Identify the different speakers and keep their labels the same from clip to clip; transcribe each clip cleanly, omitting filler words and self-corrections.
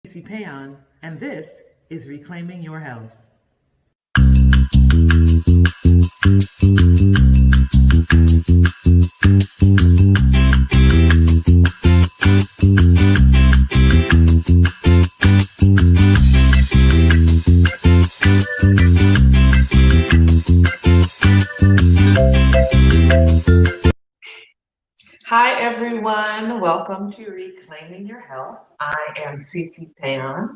Speaker 1: C.C. Péan, and this is Reclaiming Your Health. Hi everyone, welcome to Reclaiming Your Health. I am C.C. Péan.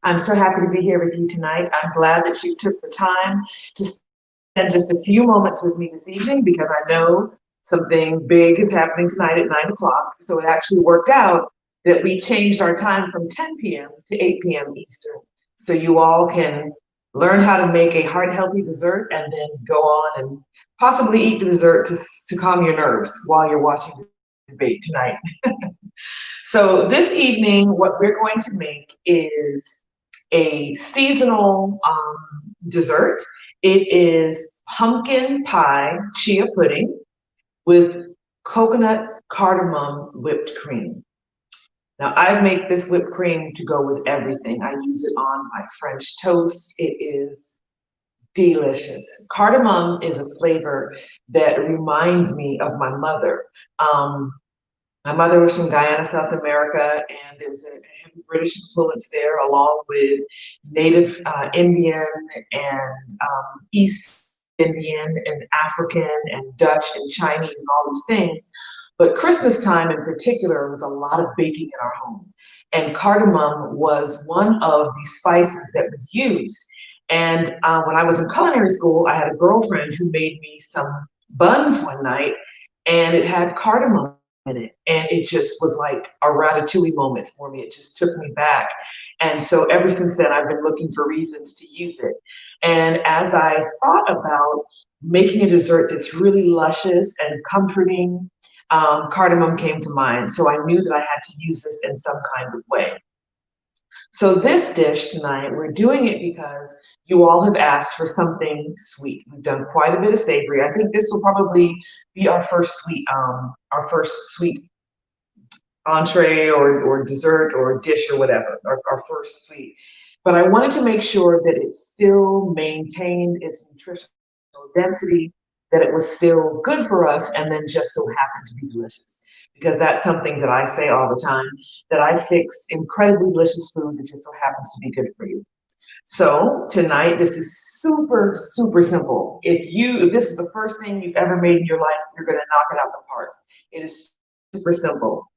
Speaker 1: I'm so happy to be here with you tonight. I'm glad that you took the time to spend just a few moments with me this evening because I know something big is happening tonight at 9 o'clock. So it actually worked out that we changed our time from 10 p.m. to 8 p.m. Eastern. So you all can learn how to make a heart-healthy dessert and then go on and possibly eat the dessert to calm your nerves while you're watching debate tonight. So this evening, what we're going to make is a seasonal dessert. It is pumpkin pie chia pudding with coconut cardamom whipped cream. Now I make this whipped cream to go with everything. I use it on my French toast. It is delicious. Cardamom is a flavor that reminds me of my mother. My mother was from Guyana, South America, and there was a heavy British influence there, along with Native Indian and East Indian and African and Dutch and Chinese and all these things. But Christmas time in particular was a lot of baking in our home. And cardamom was one of the spices that was used. And when I was in culinary school, I had a girlfriend who made me some buns one night, and it had cardamom in it, and it just was like a ratatouille moment for me. It just took me back, and so ever since then I've been looking for reasons to use it. And as I thought about making a dessert that's really luscious and comforting, cardamom came to mind, so I knew that I had to use this in some kind of way. So this dish tonight, we're doing it because you all have asked for something sweet. We've done quite a bit of savory. I think this will probably be our first sweet entree or dessert or dish or whatever, our first sweet. But I wanted to make sure that it still maintained its nutritional density, that it was still good for us, and then just so happened to be delicious. Because that's something that I say all the time, that I fix incredibly delicious food that just so happens to be good for you. So tonight, this is super, super simple. If this is the first thing you've ever made in your life, you're gonna knock it out the park. It is super simple.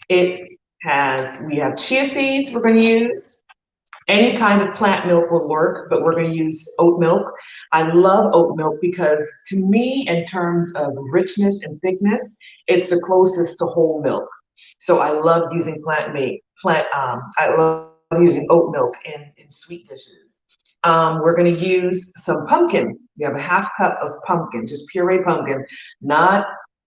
Speaker 1: We have chia seeds we're gonna use. Any kind of plant milk will work, but we're gonna use oat milk. I love oat milk because to me, in terms of richness and thickness, it's the closest to whole milk. So I love using I love using oat milk in sweet dishes. We're gonna use some pumpkin. We have a half cup of pumpkin, just puree pumpkin, not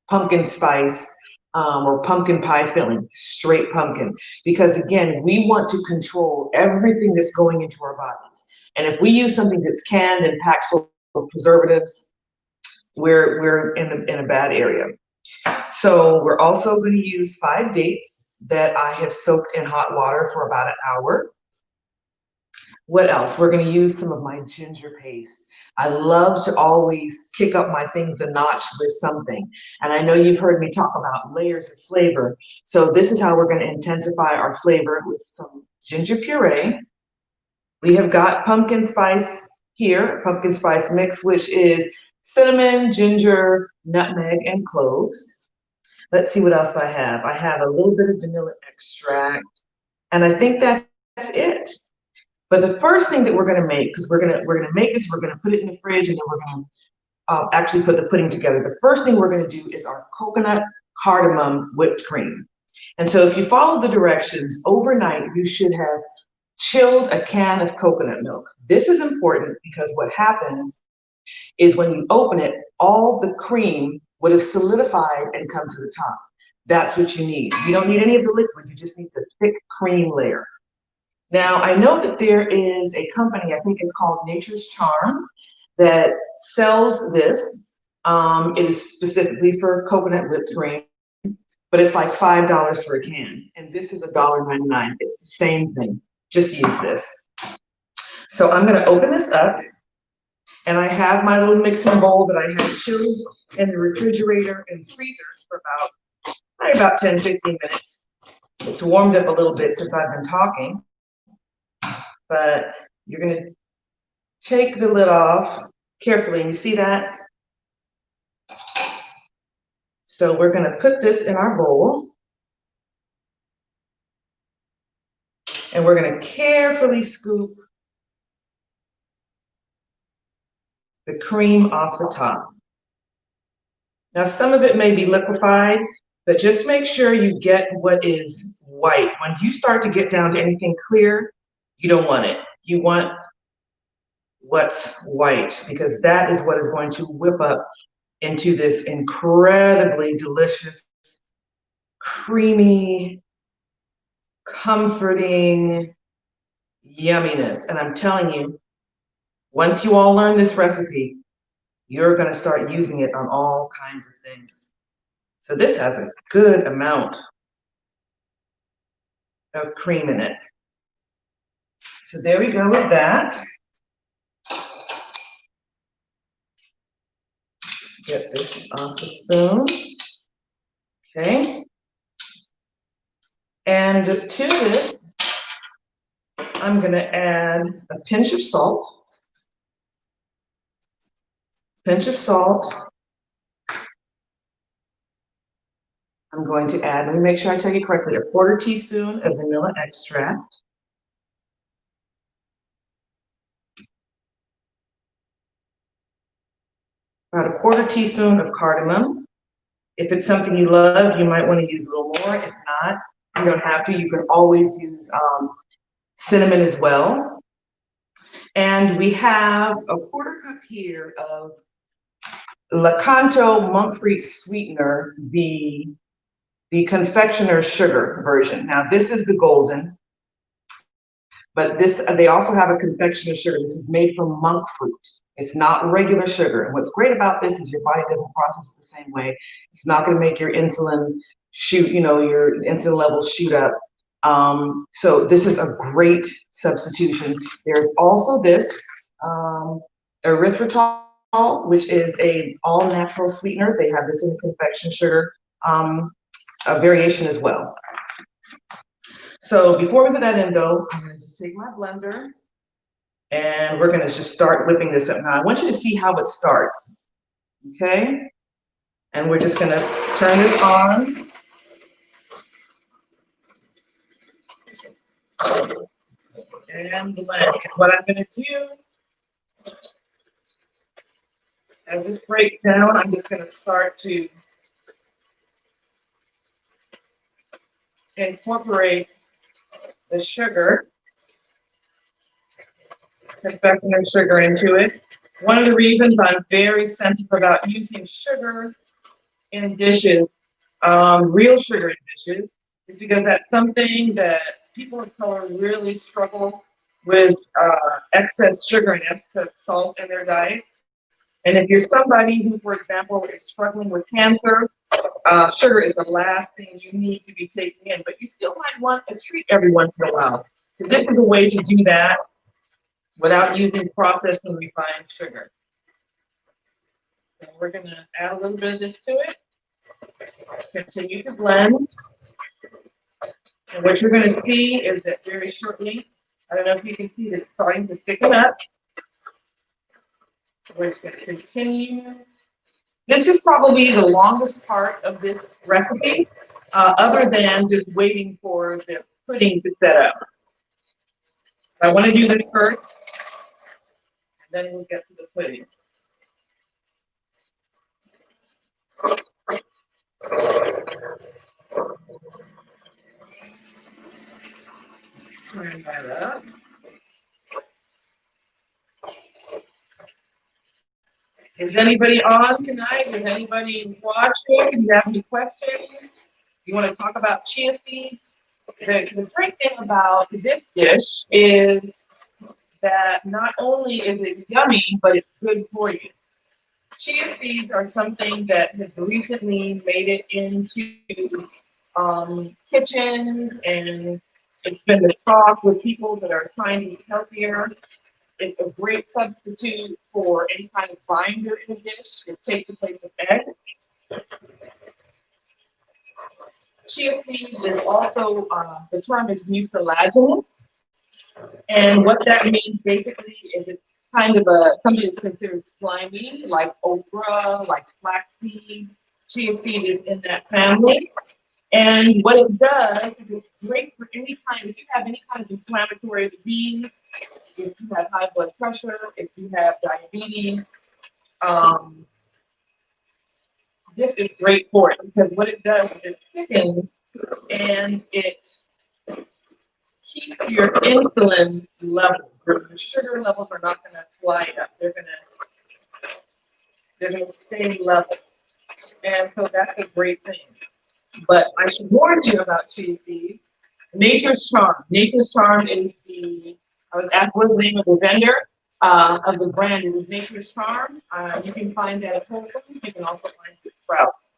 Speaker 1: pumpkin spice or pumpkin pie filling, straight pumpkin. Because again, we want to control everything that's going into our bodies. And if we use something that's canned and packed full of preservatives, we're in a bad area. So we're also going to use 5 dates that I have soaked in hot water for about an hour. What else? We're going to use some of my ginger paste. I love to always kick up my things a notch with something. And I know you've heard me talk about layers of flavor. So this is how we're going to intensify our flavor with some ginger puree. We have got pumpkin spice here, pumpkin spice mix, which is cinnamon, ginger, nutmeg, and cloves. Let's see what else I have. I have a little bit of vanilla extract, and I think that's it. But the first thing that we're going to make, because we're gonna make this, we're gonna put it in the fridge, and then we're gonna actually put the pudding together. The first thing we're gonna do is our coconut cardamom whipped cream. And so if you follow the directions, overnight you should have chilled a can of coconut milk. This is important because what happens is when you open it, all the cream would have solidified and come to the top. That's what you need. You don't need any of the liquid, you just need the thick cream layer. Now, I know that there is a company, I think it's called Nature's Charm, that sells this. It is specifically for coconut whipped cream. but it's like $5 for a can. And this is $1.99. It's the same thing. Just use this. So I'm gonna open this up, and I have my little mixing bowl that I had chilled in the refrigerator and freezer for about 10, 15 minutes. It's warmed up a little bit since I've been talking, but you're gonna take the lid off carefully, and you see that? So we're gonna put this in our bowl, and we're gonna carefully scoop the cream off the top. Now, some of it may be liquefied, but just make sure you get what is white. When you start to get down to anything clear, you don't want it. You want what's white, because that is what is going to whip up into this incredibly delicious, creamy, comforting yumminess. And I'm telling you, once you all learn this recipe, you're going to start using it on all kinds of things. So this has a good amount of cream in it. So there we go with that. Just get this off the spoon. Okay. And to this, I'm going to add a pinch of salt. Pinch of salt. I'm going to add, let me make sure I tell you correctly, a 1/4 teaspoon of vanilla extract. About a 1/4 teaspoon of cardamom. If it's something you love, you might want to use a little more. If not, you don't have to. You can always use cinnamon as well. And we have a 1/4 cup here of Lakanto monk fruit sweetener, the confectioner's sugar version. Now this is the golden, but this, they also have a confectioner's sugar. This is made from monk fruit. It's not regular sugar. And what's great about this is your body doesn't process it the same way. It's not going to make your insulin shoot, your insulin levels shoot up. So this is a great substitution. There's also this erythritol, which is a all natural sweetener. They have this in confection sugar, a variation as well. So before we put that in though, I'm gonna just take my blender and we're gonna just start whipping this up. Now I want you to see how it starts, okay? And we're just gonna turn this on. And blend. What I'm gonna do, as this breaks down, I'm just gonna start to incorporate the sugar, confectioner sugar into it. One of the reasons I'm very sensitive about using sugar in dishes, real sugar in dishes, is because that's something that people of color really struggle with, excess sugar and excess salt in their diets. And if you're somebody who, for example, is struggling with cancer, sugar is the last thing you need to be taking in, but you still might want a treat every once in a while. So this is a way to do that without using processed and refined sugar. So we're gonna add a little bit of this to it. Continue to blend. And what you're gonna see is that very shortly, I don't know if you can see that it's starting to thicken up. We're just gonna continue. This is probably the longest part of this recipe, other than just waiting for the pudding to set up. I want to do this first, and then we'll get to the pudding. Turn that up. Is anybody on tonight? Is anybody watching? Do you have any questions? You want to talk about chia seeds? The great thing about this dish is that not only is it yummy, but it's good for you. Chia seeds are something that has recently made it into kitchens, and it's been the talk with people that are trying to eat healthier. It's a great substitute for any kind of binder in a dish. It takes the place of egg. Chia seed is also, the term is mucilaginous. And what that means basically is it's kind of something that's considered slimy, like okra, like flaxseed. Chia seed is in that family. And what it does is it's great for any kind, if you have any kind of inflammatory disease, if you have high blood pressure, if you have diabetes, um, this is great for it because what it does is it thickens and it keeps your insulin level. Your sugar levels are not going to fly up. They're going to stay level, and so that's a great thing. But I should warn you about chia seeds. Nature's Charm. Nature's Charm is I was asked what's the name of the vendor of the brand. It is Nature's Charm. You can find that at Whole Foods. You can also find it at Sprouts.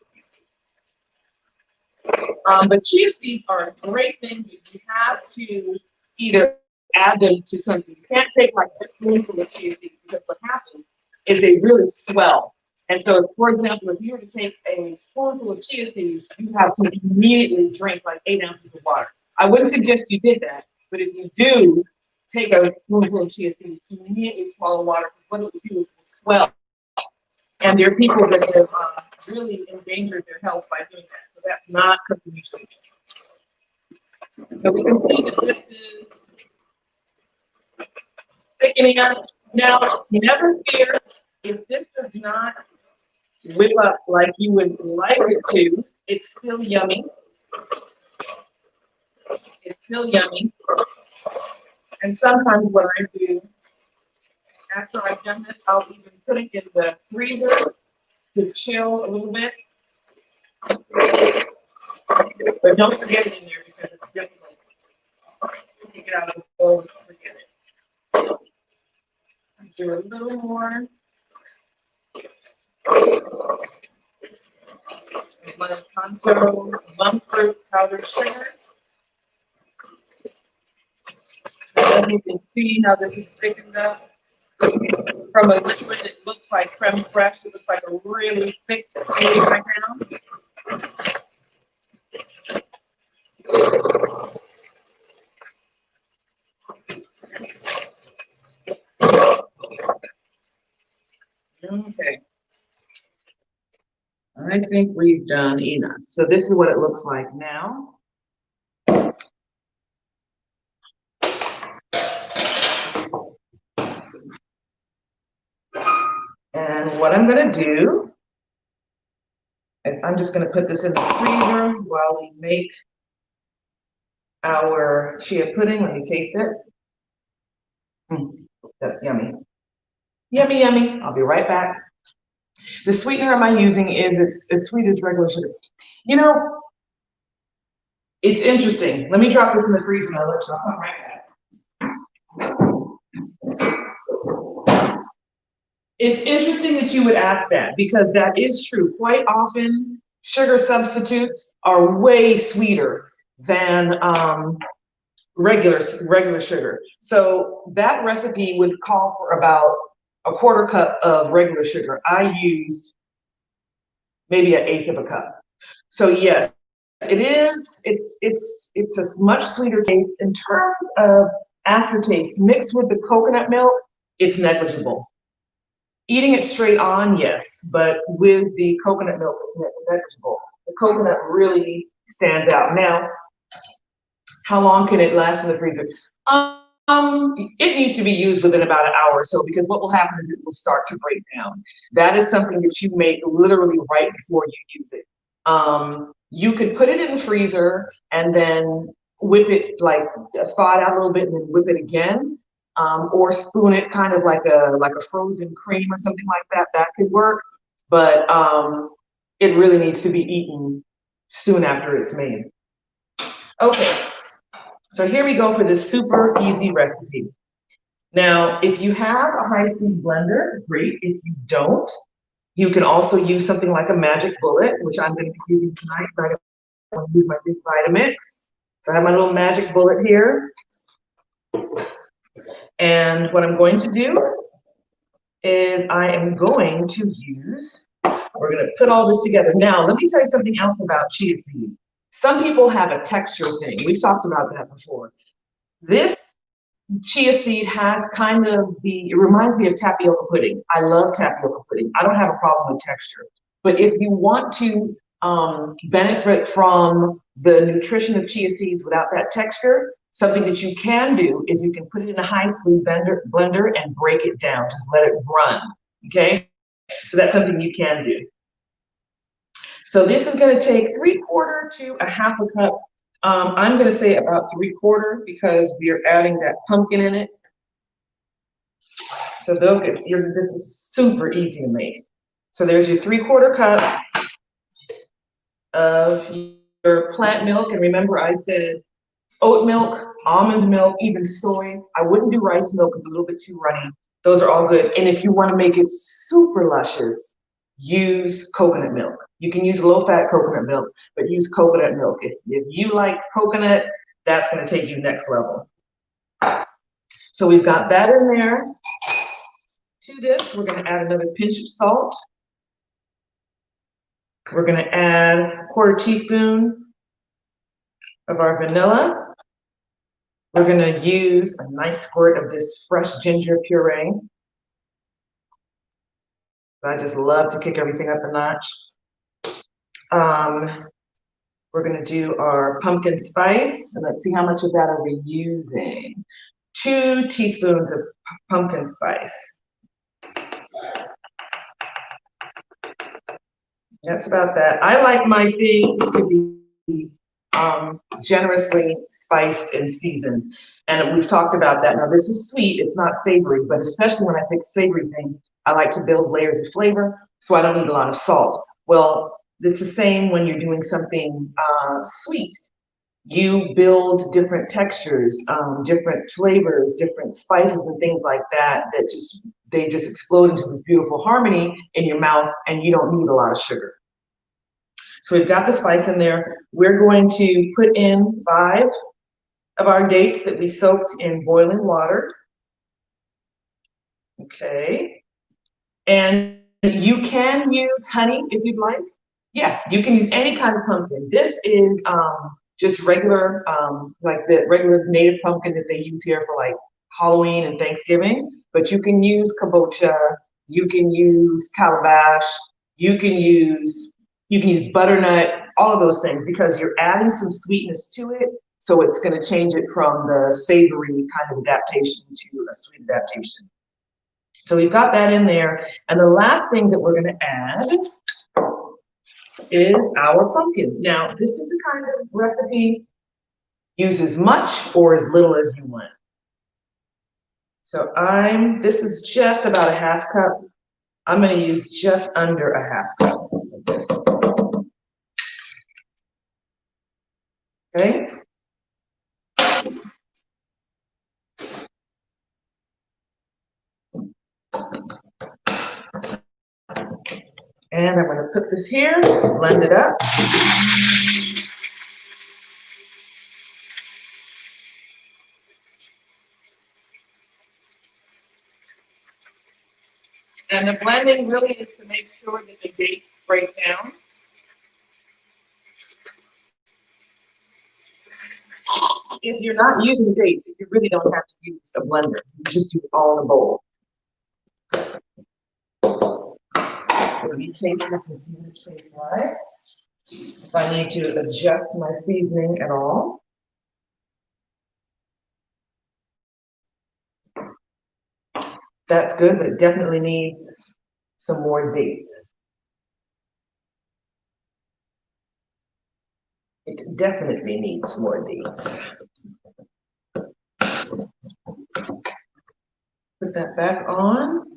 Speaker 1: But chia seeds are a great thing. You have to either add them to something. You can't take like a spoonful of chia seeds because what happens is they really swell. And so, for example, if you were to take a spoonful of chia seeds, you have to immediately drink like 8 ounces of water. I wouldn't suggest you did that, but if you do take a spoonful of chia seeds, you immediately swallow water because what it will do is it will swell. And there are people that have really endangered their health by doing that. So that's not something you should do. So we can see that this is thickening up. Now, never fear if this does not whip up like you would like it to. It's still yummy. It's still yummy. And sometimes what I do, after I've done this, I'll even put it in the freezer to chill a little bit. But don't forget it in there because it's difficult. Take it out of the bowl and forget it. Do a little more. My Conto monk fruit powdered sugar. And then you can see how this is thickened up. From a liquid, it looks like creme fraiche. It looks like a really thick cheese right now. Okay. I think we've done enough. So this is what it looks like now. And what I'm going to do is I'm just going to put this in the freezer while we make our chia pudding. Let me taste it. That's yummy. Yummy, yummy. I'll be right back. The sweetener I'm using is it's as sweet as regular sugar. You know, it's interesting. Let me drop this in the freezer and I'll let you. I'll come right back. It's interesting that you would ask that because that is true. Quite often, sugar substitutes are way sweeter than regular sugar. So that recipe would call for about a 1/4 cup of regular sugar. I used maybe 1/8 of a cup. So yes, it is. It's a much sweeter taste in terms of aftertaste. Mixed with the coconut milk, it's negligible. Eating it straight on, yes, but with the coconut milk, it's negligible. The coconut really stands out. Now, how long can it last in the freezer? It needs to be used within about an hour or so because what will happen is it will start to break down. That is something that you make literally right before you use it. You could put it in the freezer and then whip it, like thaw it out a little bit and then whip it again, or spoon it kind of like a frozen cream or something like that. That could work, but it really needs to be eaten soon after it's made. Okay. So here we go for this super easy recipe. Now, if you have a high-speed blender, great. If you don't, You can also use something like a magic bullet, which I'm going to be using tonight because I want to use my big Vitamix. So I have my little magic bullet here. And what I'm going to do is I am going to use, we're going to put all this together. Now, let me tell you something else about chia seed. Some people have a texture thing. We've talked about that before. This chia seed has kind of it reminds me of tapioca pudding. I love tapioca pudding. I don't have a problem with texture. But if you want to benefit from the nutrition of chia seeds without that texture, something that you can do is you can put it in a high-speed blender and break it down. Just let it run, okay? So that's something you can do. So this is going to take 3/4 to a half a cup. I'm going to say about 3/4 because we are adding that pumpkin in it. So this is super easy to make. So there's your 3/4 cup of your plant milk. And remember I said oat milk, almond milk, even soy. I wouldn't do rice milk, it's a little bit too runny. Those are all good. And if you want to make it super luscious, use coconut milk. You can use low-fat coconut milk, but use coconut milk. If you like coconut, that's going to take you next level. So we've got that in there. To this, we're going to add another pinch of salt. We're going to add a 1/4 teaspoon of our vanilla. We're going to use a nice squirt of this fresh ginger puree. I just love to kick everything up a notch. We're going to do our pumpkin spice, and let's see how much of that are we using. 2 teaspoons of pumpkin spice. That's about that. I like my things to be generously spiced and seasoned. And we've talked about that. Now this is sweet, it's not savory, but especially when I pick savory things, I like to build layers of flavor, so I don't need a lot of salt. Well, it's the same when you're doing something sweet. You build different textures, different flavors, different spices and things like that, they just explode into this beautiful harmony in your mouth, and you don't need a lot of sugar. So we've got the spice in there. We're going to put in 5 of our dates that we soaked in boiling water. Okay. And you can use honey if you'd like. Yeah, you can use any kind of pumpkin. This is just regular, like the regular native pumpkin that they use here for like Halloween and Thanksgiving. But you can use kabocha, you can use calabash, you can use butternut, all of those things, because you're adding some sweetness to it. So it's going to change it from the savory kind of adaptation to a sweet adaptation. So we've got that in there. And the last thing that we're going to add is our pumpkin. Now, this is the kind of recipe, use as much or as little as you want. So this is just about a half cup. I'm going to use just under a half cup of this. Okay. And I'm going to put this here, blend it up. And the blending really is to make sure that the dates break down. If you're not using dates, you really don't have to use a blender. You just do it all in a bowl. So let me taste this and see what it tastes like. If I need to adjust my seasoning at all. That's good, but it definitely needs some more dates. It definitely needs more dates. Put that back on.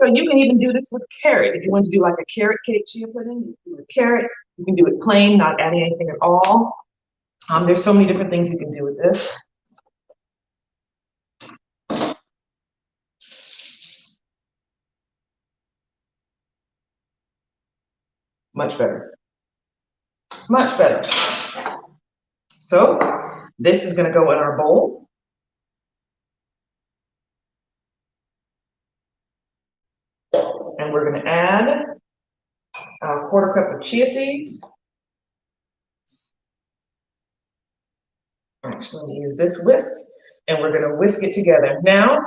Speaker 1: So you can even do this with carrot. If you want to do like a carrot cake chia pudding, you do a carrot, You can do it plain, not adding anything at all. There's so many different things you can do with this. Much better. Much better. So this is going to go in our bowl. And we're going to add a 1/4 cup of chia seeds. Actually, let me use this whisk, and we're going to whisk it together. Now,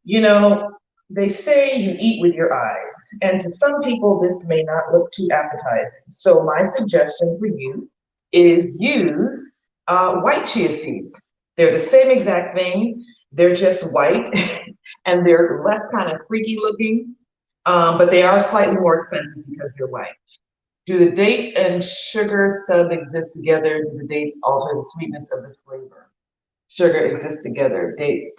Speaker 1: you know, they say you eat with your eyes, and to some people, this may not look too appetizing. So my suggestion for you is use white chia seeds. They're the same exact thing. They're just white, and they're less kind of freaky looking, but they are slightly more expensive because they're white. Do the dates and sugar sub-exist together? Do the dates alter the sweetness of the flavor? Sugar exists together, dates.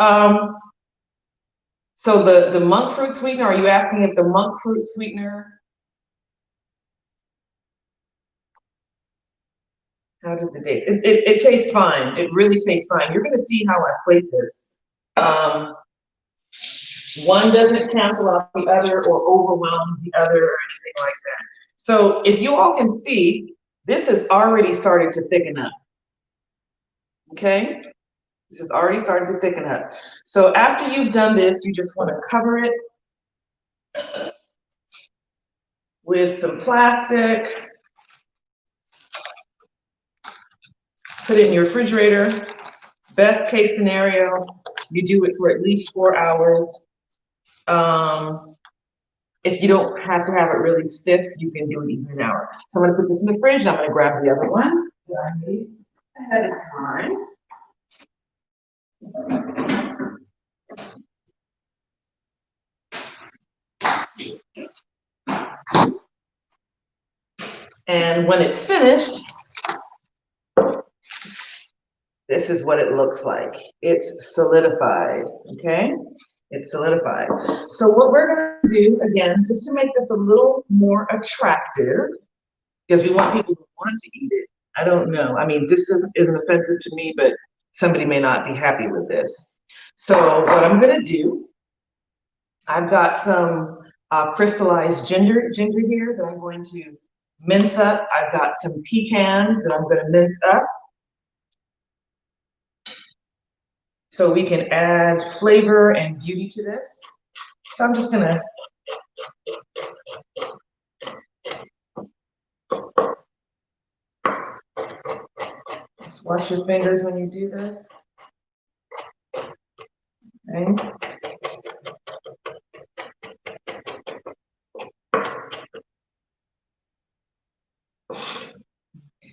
Speaker 1: So the monk fruit sweetener, are you asking if the monk fruit sweetener, how did the dates? It tastes fine. It really tastes fine. You're gonna see how I plate this. One doesn't cancel out the other or overwhelm the other or anything like that. So if you all can see, this has already started to thicken up. Okay? This is already starting to thicken up. So after you've done this, you just want to cover it with some plastic, put it in your refrigerator. Best case scenario, you do it for at least 4 hours. If you don't have to have it really stiff, you can do it even an hour. So I'm going to put this in the fridge, and I'm going to grab the other one that I made ahead of time. And when it's finished, this is what it looks like. It's solidified, okay? It's solidified. So what we're gonna do, again, just to make this a little more attractive, because we want people to want to eat it. I don't know, I mean, this isn't offensive to me, but somebody may not be happy with this. So what I'm gonna do, I've got some crystallized ginger here that I'm going to mince up. I've got some pecans that I'm gonna mince up. So we can add flavor and beauty to this. So I'm just gonna just wash your fingers when you do this. Okay.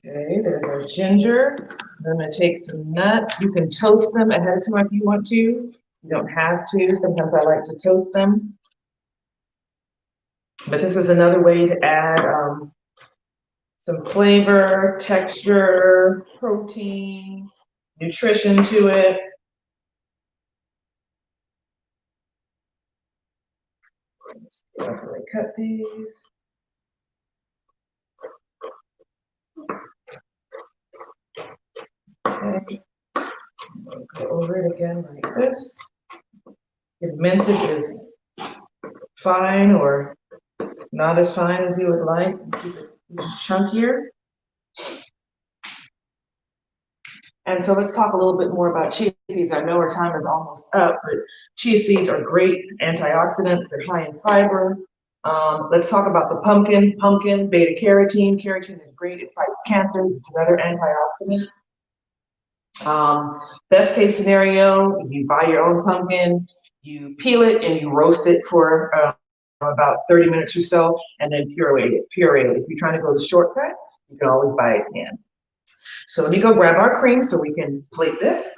Speaker 1: Okay, there's our ginger. I'm gonna take some nuts. You can toast them ahead of time if you want to. You don't have to. Sometimes I like to toast them. But this is another way to add some flavor, texture, protein, nutrition to it. Carefully cut these. Okay. Go over it again like this. If minted is fine or not as fine as you would like, keep it chunkier. And so let's talk a little bit more about chia seeds. I know our time is almost up, but chia seeds are great antioxidants. They're high in fiber. Let's talk about the pumpkin. Pumpkin, beta carotene. Carotene is great. It fights cancers. It's another antioxidant. Best case scenario, you buy your own pumpkin, you peel it and you roast it for about 30 minutes or so, and then puree it. If you're trying to go the shortcut, you can always buy it again. So let me go grab our cream so we can plate this.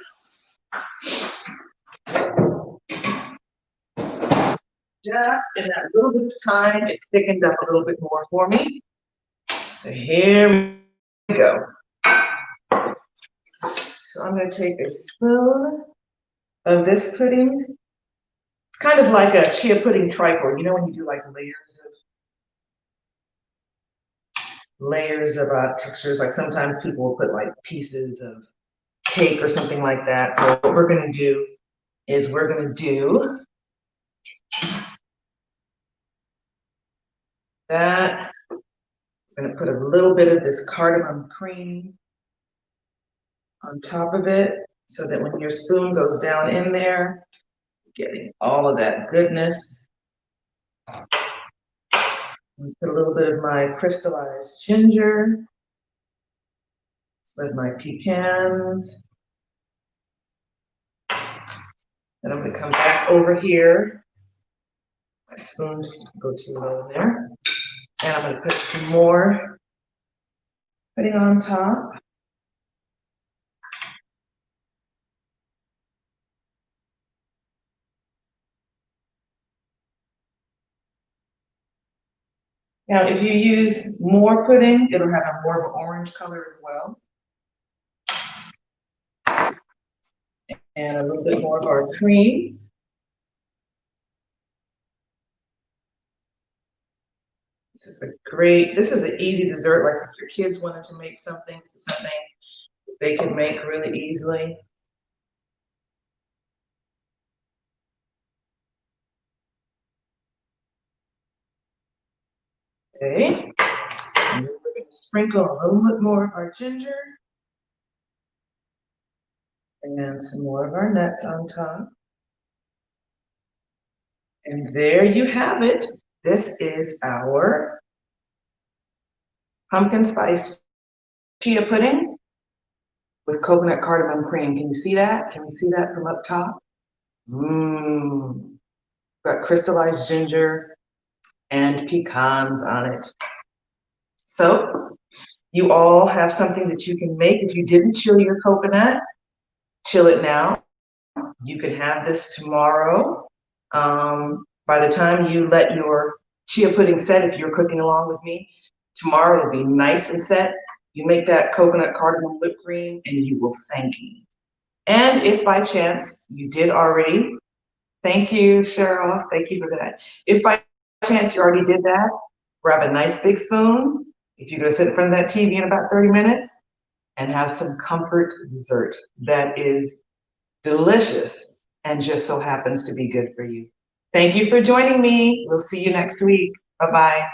Speaker 1: Just in that little bit of time, it's thickened up a little bit more for me. So here we go. So I'm going to take a spoon of this pudding. It's kind of like a chia pudding trifle. You know when you do like layers layers of textures. Like sometimes people will put like pieces of cake or something like that. But what we're gonna do is we're gonna do that. I'm gonna put a little bit of this cardamom cream on top of it so that when your spoon goes down in there, getting all of that goodness. And put a little bit of my crystallized ginger with my pecans. Then I'm gonna come back over here. My spoon go too low in there. And I'm gonna put some more pudding on top. Now, if you use more pudding, it'll have a more of an orange color as well. And a little bit more of our cream. This is an easy dessert. Like if your kids wanted to make something, this is something they can make really easily. Okay. And then we're going to sprinkle a little bit more of our ginger. And some more of our nuts on top. And there you have it. This is our pumpkin spice chia pudding with coconut cardamom cream. Can you see that? Can you see that from up top? Mmm. Got crystallized ginger and pecans on it. So you all have something that you can make. If you didn't chill your coconut, chill it now. You can have this tomorrow. By the time you let your chia pudding set, if you're cooking along with me, tomorrow it'll be nice and set. You make that coconut cardamom whipped cream and you will thank me. And if by chance you did already, thank you, Cheryl, thank you for that. If by chance you already did that, grab a nice big spoon. If you're gonna sit in front of that TV in about 30 minutes and have some comfort dessert that is delicious and just so happens to be good for you. Thank you for joining me. We'll see you next week. Bye-bye.